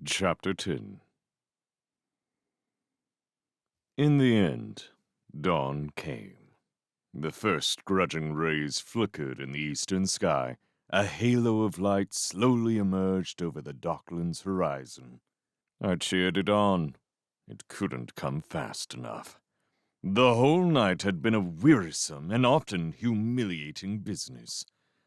Chapter 10. In the end, dawn came. The first grudging rays flickered in the eastern sky. A halo of light slowly emerged over the dockland's horizon. I cheered it on. It couldn't come fast enough. The whole night had been a wearisome and often humiliating business.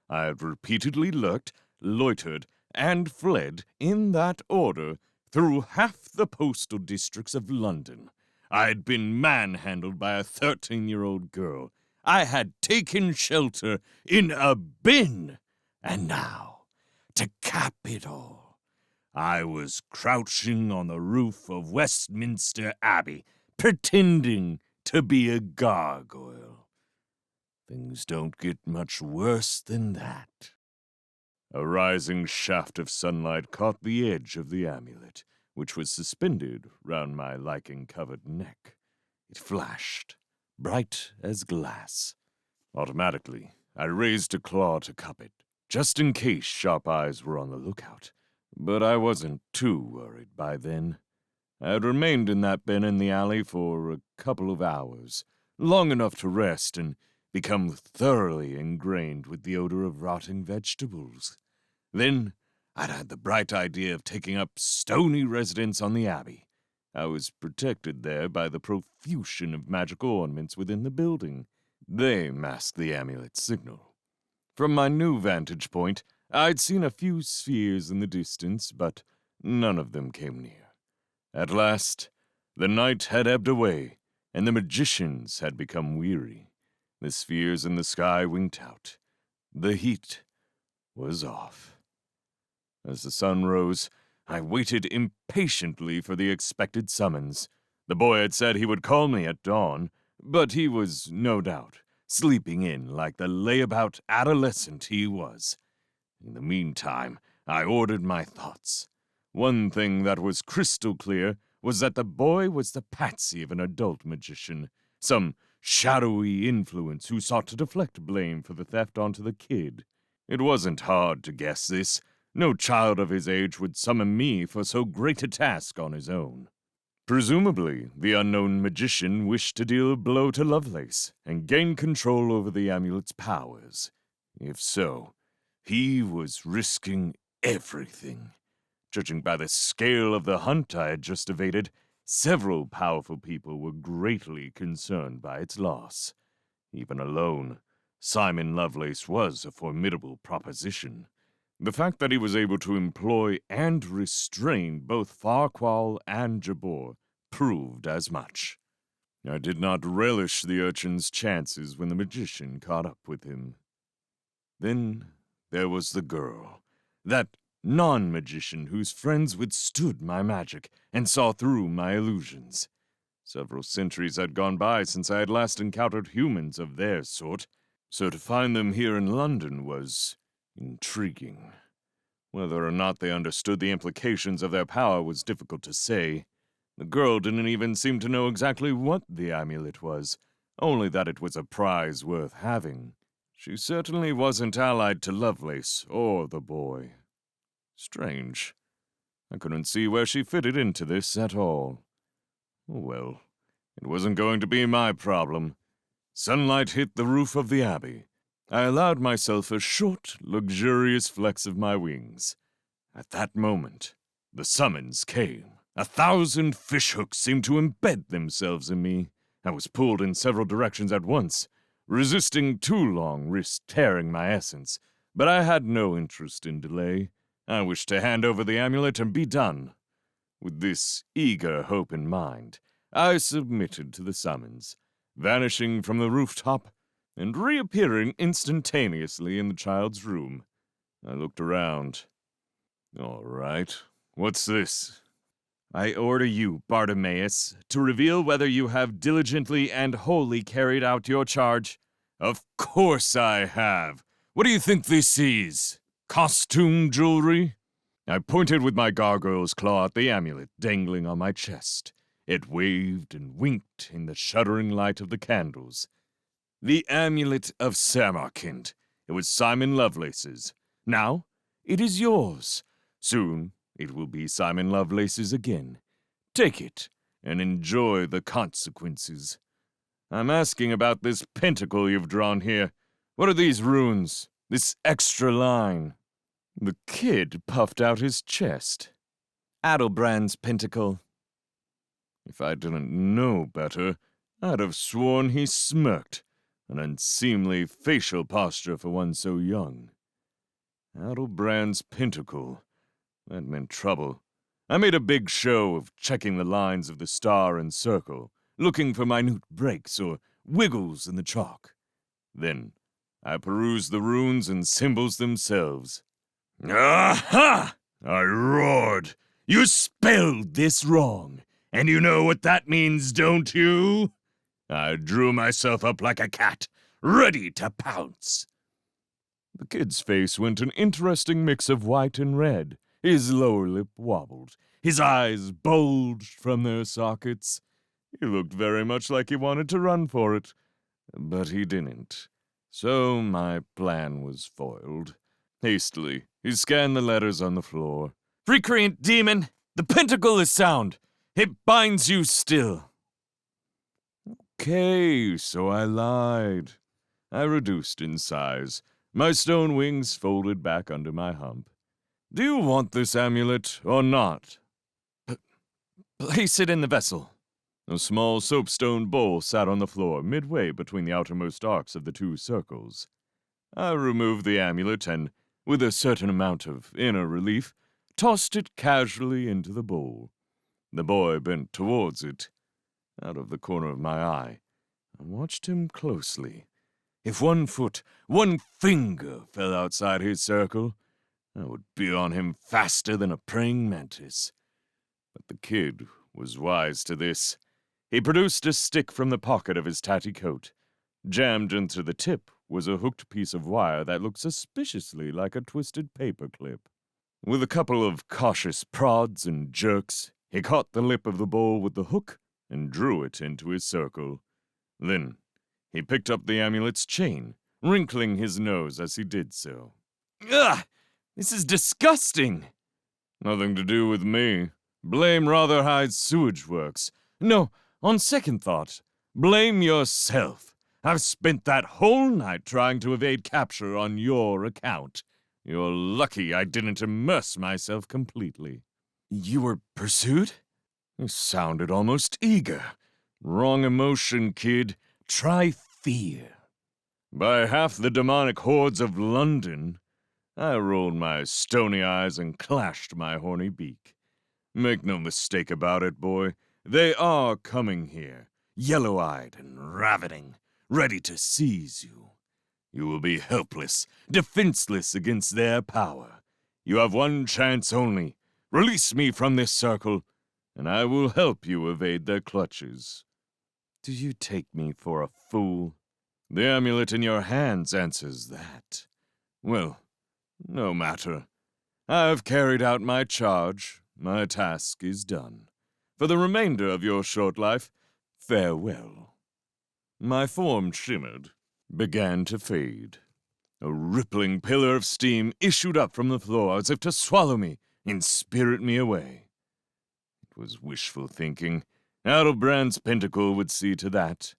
I had repeatedly lurked, loitered, and fled, in that order, through half the postal districts of London. I had been manhandled by a 13-year-old girl. I had taken shelter in a bin. And now, to cap it all, I was crouching on the roof of Westminster Abbey, pretending to be a gargoyle. Things don't get much worse than that. A rising shaft of sunlight caught the edge of the amulet, which was suspended round my lichen-covered neck. It flashed, bright as glass. Automatically, I raised a claw to cup it, just in case sharp eyes were on the lookout. But I wasn't too worried by then. I had remained in that bin in the alley for a couple of hours, long enough to rest and become thoroughly ingrained with the odor of rotting vegetables. Then I'd had the bright idea of taking up stony residence on the abbey. I was protected there by the profusion of magical ornaments within the building. They masked the amulet's signal. From my new vantage point, I'd seen a few spheres in the distance, but none of them came near. At last, the night had ebbed away, and the magicians had become weary. The spheres in the sky winked out. The heat was off. As the sun rose, I waited impatiently for the expected summons. The boy had said he would call me at dawn, but he was, no doubt, sleeping in like the layabout adolescent he was. In the meantime, I ordered my thoughts. One thing that was crystal clear was that the boy was the patsy of an adult magician, some shadowy influence who sought to deflect blame for the theft onto the kid. It wasn't hard to guess this. No child of his age would summon me for so great a task on his own. Presumably, the unknown magician wished to deal a blow to Lovelace and gain control over the amulet's powers. If so, he was risking everything. Judging by the scale of the hunt I had just evaded, several powerful people were greatly concerned by its loss. Even alone, Simon Lovelace was a formidable proposition. The fact that he was able to employ and restrain both Farquhar and Jabor proved as much. I did not relish the urchin's chances when the magician caught up with him. Then there was the girl, that non-magician whose friends withstood my magic and saw through my illusions. Several centuries had gone by since I had last encountered humans of their sort, so to find them here in London was intriguing. Whether or not they understood the implications of their power was difficult to say. The girl didn't even seem to know exactly what the amulet was, only that it was a prize worth having. She certainly wasn't allied to Lovelace or the boy. Strange. I couldn't see where she fitted into this at all. Oh well, it wasn't going to be my problem. Sunlight hit the roof of the abbey. I allowed myself a short, luxurious flex of my wings. At that moment, the summons came. 1,000 fishhooks seemed to embed themselves in me. I was pulled in several directions at once. Resisting too long risked tearing my essence, but I had no interest in delay. I wished to hand over the amulet and be done. With this eager hope in mind, I submitted to the summons, vanishing from the rooftop and reappearing instantaneously in the child's room. I looked around. All right, what's this? I order you, Bartimaeus, to reveal whether you have diligently and wholly carried out your charge. Of course I have. What do you think this is? Costume jewelry? I pointed with my gargoyle's claw at the amulet dangling on my chest. It waved and winked in the shuddering light of the candles. The Amulet of Samarkand. It was Simon Lovelace's. Now, it is yours. Soon, It will be Simon Lovelace's again. Take it, and enjoy the consequences. I'm asking about this pentacle you've drawn here. What are these runes? This extra line? The kid puffed out his chest. Adelbrand's pentacle. If I didn't know better, I'd have sworn he smirked. An unseemly facial posture for one so young. Adelbrand's pentacle. That meant trouble. I made a big show of checking the lines of the star and circle, looking for minute breaks or wiggles in the chalk. Then I perused the runes and symbols themselves. Aha! I roared. You spelled this wrong, and you know what that means, don't you? I drew myself up like a cat, ready to pounce. The kid's face went an interesting mix of white and red. His lower lip wobbled. His eyes bulged from their sockets. He looked very much like he wanted to run for it, but he didn't. So my plan was foiled. Hastily, he scanned the letters on the floor. Recreant demon, the pentacle is sound. It binds you still. Okay, so I lied. I reduced in size. My stone wings folded back under my hump. Do you want this amulet or not? Place it in the vessel. A small soapstone bowl sat on the floor midway between the outermost arcs of the two circles. I removed the amulet and, with a certain amount of inner relief, tossed it casually into the bowl. The boy bent towards it. Out of the corner of my eye, I watched him closely. If one foot, one finger fell outside his circle, I would be on him faster than a praying mantis. But the kid was wise to this. He produced a stick from the pocket of his tatty coat. Jammed into the tip was a hooked piece of wire that looked suspiciously like a twisted paper clip. With a couple of cautious prods and jerks, he caught the lip of the bowl with the hook and drew it into his circle. Then he picked up the amulet's chain, wrinkling his nose as he did so. Ugh! This is disgusting! Nothing to do with me. Blame Rotherhithe's sewage works. No, on second thought, blame yourself. I've spent that whole night trying to evade capture on your account. You're lucky I didn't immerse myself completely. You were pursued? You sounded almost eager. Wrong emotion, kid. Try fear. By half the demonic hordes of London. I rolled my stony eyes and clashed my horny beak. Make no mistake about it, boy. They are coming here, yellow-eyed and ravening, ready to seize you. You will be helpless, defenseless against their power. You have one chance only. Release me from this circle, and I will help you evade their clutches. Do you take me for a fool? The amulet in your hands answers that. Well, no matter. I have carried out my charge. My task is done. For the remainder of your short life, farewell. My form shimmered, began to fade. A rippling pillar of steam issued up from the floor as if to swallow me and spirit me away. It was wishful thinking. Adelbrand's pentacle would see to that.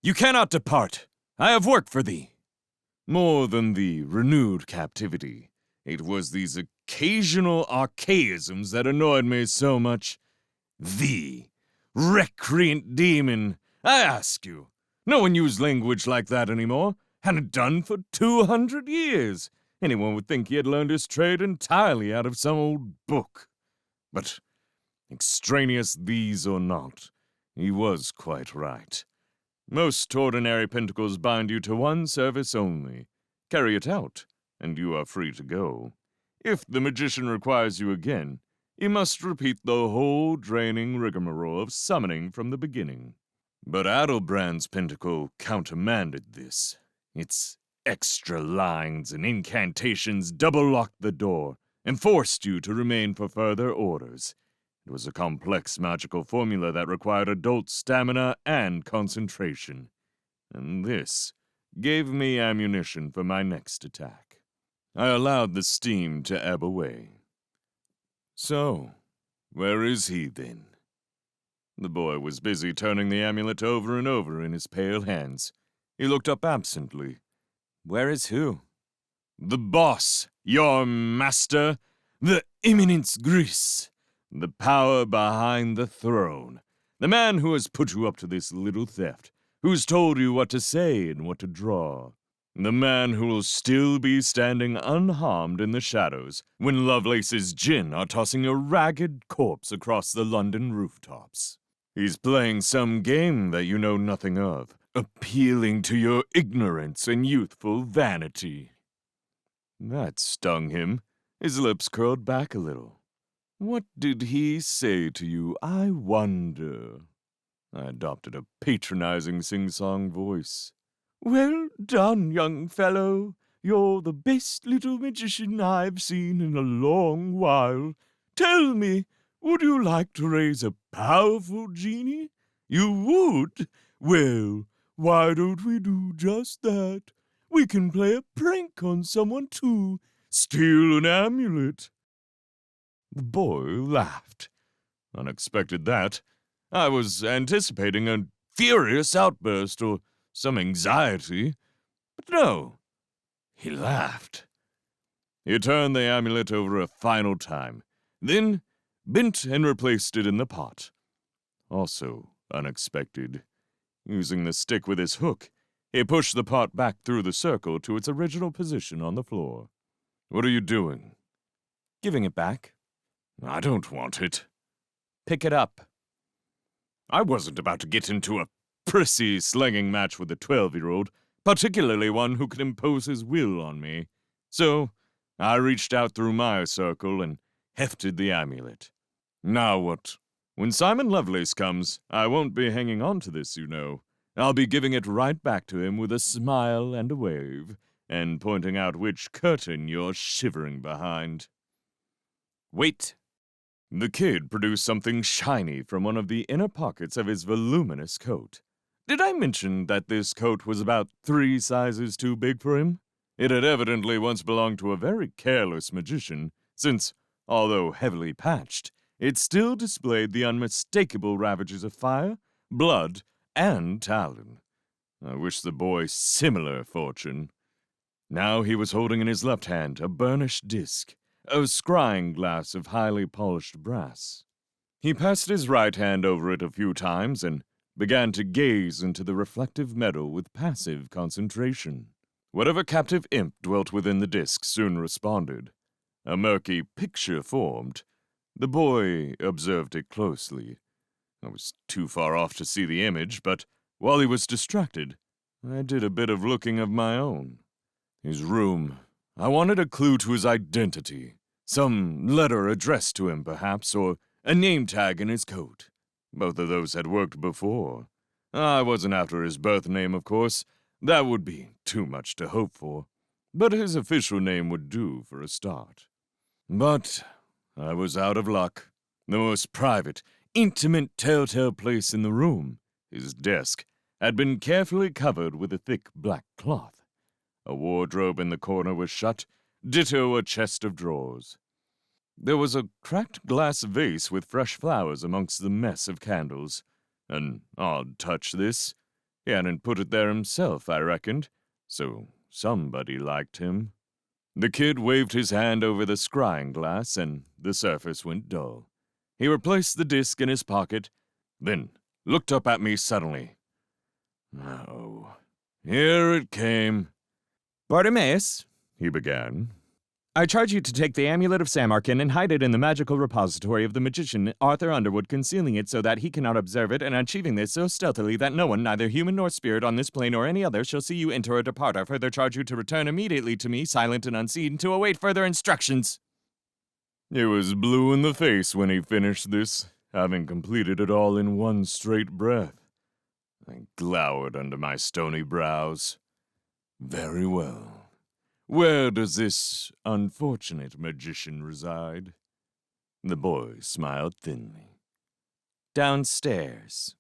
You cannot depart. I have work for thee. More than the renewed captivity, it was these occasional archaisms that annoyed me so much. Thee, recreant demon, I ask you. No one used language like that anymore. Hadn't done for 200 years. Anyone would think he had learned his trade entirely out of some old book. But, extraneous these or not, he was quite right. Most ordinary pentacles bind you to one service only. Carry it out, and you are free to go. If the magician requires you again, you must repeat the whole draining rigmarole of summoning from the beginning. But Adelbrand's pentacle countermanded this. Its extra lines and incantations double-locked the door and forced you to remain for further orders. It was a complex magical formula that required adult stamina and concentration. And this gave me ammunition for my next attack. I allowed the steam to ebb away. So, where is he then? The boy was busy turning the amulet over and over in his pale hands. He looked up absently. Where is who? The boss, your master, the Eminence Gris, the power behind the throne, the man who has put you up to this little theft, who's told you what to say and what to draw, the man who will still be standing unharmed in the shadows when Lovelace's gin are tossing a ragged corpse across the London rooftops. He's playing some game that you know nothing of, appealing to your ignorance and youthful vanity. That stung him. His lips curled back a little. What did he say to you, I wonder? I adopted a patronizing sing-song voice. Well done, young fellow. You're the best little magician I've seen in a long while. Tell me, would you like to raise a powerful genie? You would? Well, why don't we do just that? We can play a prank on someone, too. Steal an amulet. The boy laughed. Unexpected that. I was anticipating a furious outburst or some anxiety. But no, he laughed. He turned the amulet over a final time, then bent and replaced it in the pot. Also unexpected. Using the stick with his hook, he pushed the pot back through the circle to its original position on the floor. What are you doing? Giving it back. I don't want it. Pick it up. I wasn't about to get into a prissy slanging match with a 12-year-old, particularly one who could impose his will on me. So, I reached out through my circle and hefted the amulet. Now what? When Simon Lovelace comes, I won't be hanging on to this, you know. I'll be giving it right back to him with a smile and a wave, and pointing out which curtain you're shivering behind. Wait. The kid produced something shiny from one of the inner pockets of his voluminous coat. Did I mention that this coat was about 3 sizes too big for him? It had evidently once belonged to a very careless magician, since, although heavily patched, it still displayed the unmistakable ravages of fire, blood, and talon. I wish the boy similar fortune. Now he was holding in his left hand a burnished disc, a scrying glass of highly polished brass. He passed his right hand over it a few times and began to gaze into the reflective metal with passive concentration. Whatever captive imp dwelt within the disc soon responded. A murky picture formed. The boy observed it closely. I was too far off to see the image, but while he was distracted, I did a bit of looking of my own. His room. I wanted a clue to his identity. Some letter addressed to him, perhaps, or a name tag in his coat. Both of those had worked before. I wasn't after his birth name, of course. That would be too much to hope for. But his official name would do for a start. But I was out of luck. The most private, intimate telltale place in the room, his desk, had been carefully covered with a thick black cloth. A wardrobe in the corner was shut, ditto a chest of drawers. There was a cracked glass vase with fresh flowers amongst the mess of candles. An odd touch, this. He hadn't put it there himself, I reckoned, so somebody liked him. The kid waved his hand over the scrying glass, and the surface went dull. He replaced the disc in his pocket, then looked up at me suddenly. Oh, here it came. Bartimaeus, He began. I charge you to take the Amulet of Samarkand and hide it in the magical repository of the magician Arthur Underwood, concealing it so that he cannot observe it, and achieving this so stealthily that no one, neither human nor spirit, on this plane or any other, shall see you enter or depart. I further charge you to return immediately to me, silent and unseen, to await further instructions. He was blue in the face when he finished this, having completed it all in one straight breath. I glowered under my stony brows. Very well. Where does this unfortunate magician reside? The boy smiled thinly. Downstairs.